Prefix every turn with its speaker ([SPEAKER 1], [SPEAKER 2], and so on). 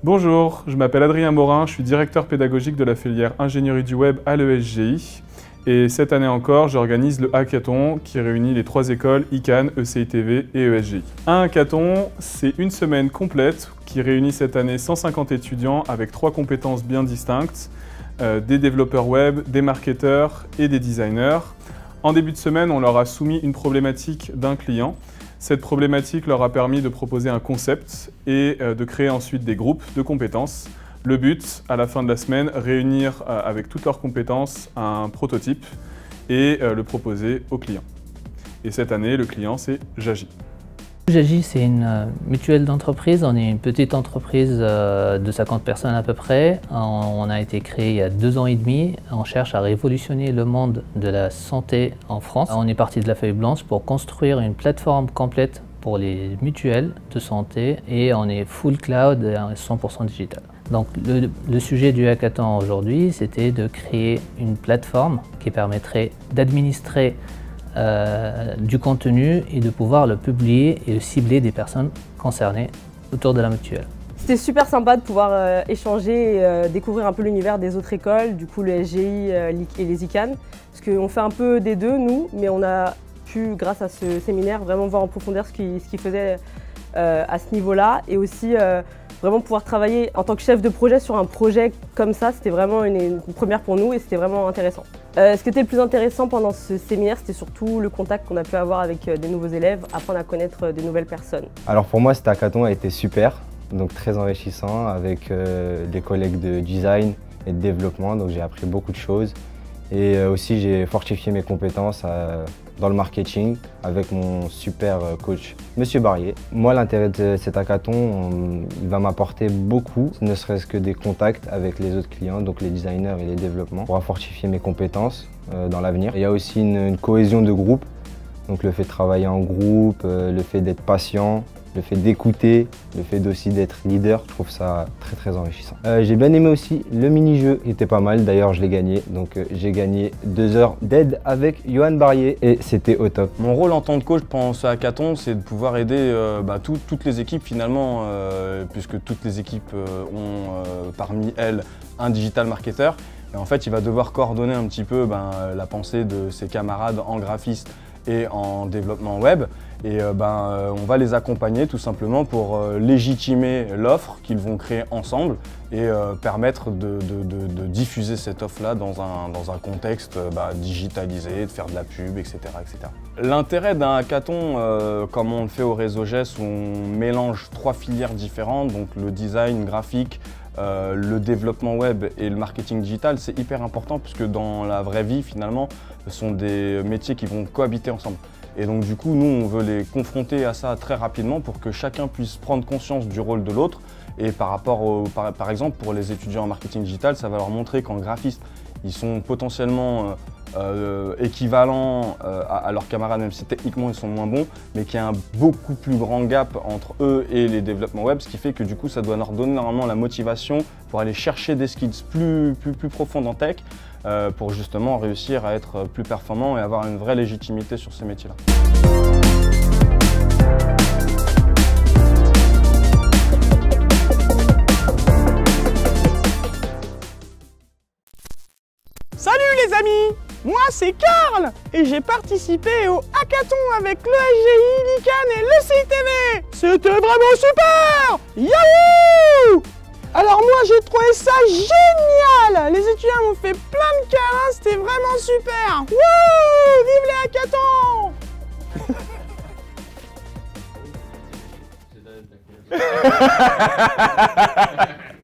[SPEAKER 1] Bonjour, je m'appelle Adrien Morin, je suis directeur pédagogique de la filière ingénierie du web à l'ESGI. Et cette année encore, j'organise le hackathon qui réunit les 3 écoles ICANN, ECITV et ESGI. Un hackathon, c'est une semaine complète qui réunit cette année 150 étudiants avec 3 compétences bien distinctes, des développeurs web, des marketeurs et des designers. En début de semaine, on leur a soumis une problématique d'un client. Cette problématique leur a permis de proposer un concept et de créer ensuite des groupes de compétences. Le but, à la fin de la semaine, réunir avec toutes leurs compétences un prototype et le proposer au client. Et cette année, le client, c'est Jagi.
[SPEAKER 2] Jagi, c'est une mutuelle d'entreprise. On est une petite entreprise de 50 personnes à peu près. On a été créé il y a 2 ans et demi. On cherche à révolutionner le monde de la santé en France. On est parti de la feuille blanche pour construire une plateforme complète pour les mutuelles de santé et on est full cloud et 100% digital. Donc le sujet du hackathon aujourd'hui, c'était de créer une plateforme qui permettrait d'administrer du contenu et de pouvoir le publier et de cibler des personnes concernées autour de la mutuelle.
[SPEAKER 3] C'était super sympa de pouvoir échanger et découvrir un peu l'univers des autres écoles, du coup le SGI et les ICANN, parce qu'on fait un peu des deux nous, mais on a pu, grâce à ce séminaire, vraiment voir en profondeur ce qu'ils faisaient à ce niveau-là et aussi vraiment pouvoir travailler en tant que chef de projet sur un projet comme ça, c'était vraiment une première pour nous et c'était vraiment intéressant. Ce qui était le plus intéressant pendant ce séminaire, c'était surtout le contact qu'on a pu avoir avec des nouveaux élèves, apprendre à connaître de nouvelles personnes.
[SPEAKER 4] Alors pour moi, cet hackathon a été super, donc très enrichissant avec des collègues de design et de développement, donc j'ai appris beaucoup de choses. Et aussi j'ai fortifié mes compétences dans le marketing avec mon super coach, Monsieur Barrier. Moi, l'intérêt de cet hackathon, il va m'apporter beaucoup, ne serait-ce que des contacts avec les autres clients, donc les designers et les développements, pour fortifier mes compétences dans l'avenir. Il y a aussi une cohésion de groupe, donc le fait de travailler en groupe, le fait d'être patient, le fait d'écouter, le fait aussi d'être leader, je trouve ça très enrichissant. J'ai bien aimé aussi le mini-jeu, qui était pas mal, d'ailleurs je l'ai gagné. Donc j'ai gagné 2 heures d'aide avec Johan Barrier et c'était au top.
[SPEAKER 5] Mon rôle en tant que coach pendant ce hackathon, c'est de pouvoir aider toutes les équipes finalement, puisque toutes les équipes ont parmi elles un digital marketer. Et en fait, il va devoir coordonner un petit peu la pensée de ses camarades en graphiste et en développement web. Et on va les accompagner tout simplement pour légitimer l'offre qu'ils vont créer ensemble et permettre de diffuser cette offre-là dans un contexte digitalisé, de faire de la pub, etc. etc. L'intérêt d'un hackathon, comme on le fait au réseau GES, où on mélange 3 filières différentes, donc le design graphique, le développement web et le marketing digital, c'est hyper important puisque dans la vraie vie, finalement, ce sont des métiers qui vont cohabiter ensemble. Et donc du coup, nous, on veut les confronter à ça très rapidement pour que chacun puisse prendre conscience du rôle de l'autre. Et par exemple, pour les étudiants en marketing digital, ça va leur montrer qu'en graphiste, ils sont potentiellement équivalents à leurs camarades, même si techniquement ils sont moins bons, mais qu'il y a un beaucoup plus grand gap entre eux et les développements web, ce qui fait que du coup ça doit leur donner normalement la motivation pour aller chercher des skills plus profondes en tech, pour justement réussir à être plus performant et avoir une vraie légitimité sur ces métiers-là.
[SPEAKER 6] Salut les amis, moi c'est Karl et j'ai participé au hackathon avec le SGI, l'ICANN et le CITV. C'était vraiment super. Yahoo! Alors moi j'ai trouvé ça génial. Les étudiants m'ont fait plein de câlins, c'était vraiment super. Wouh! Vive les hackathons!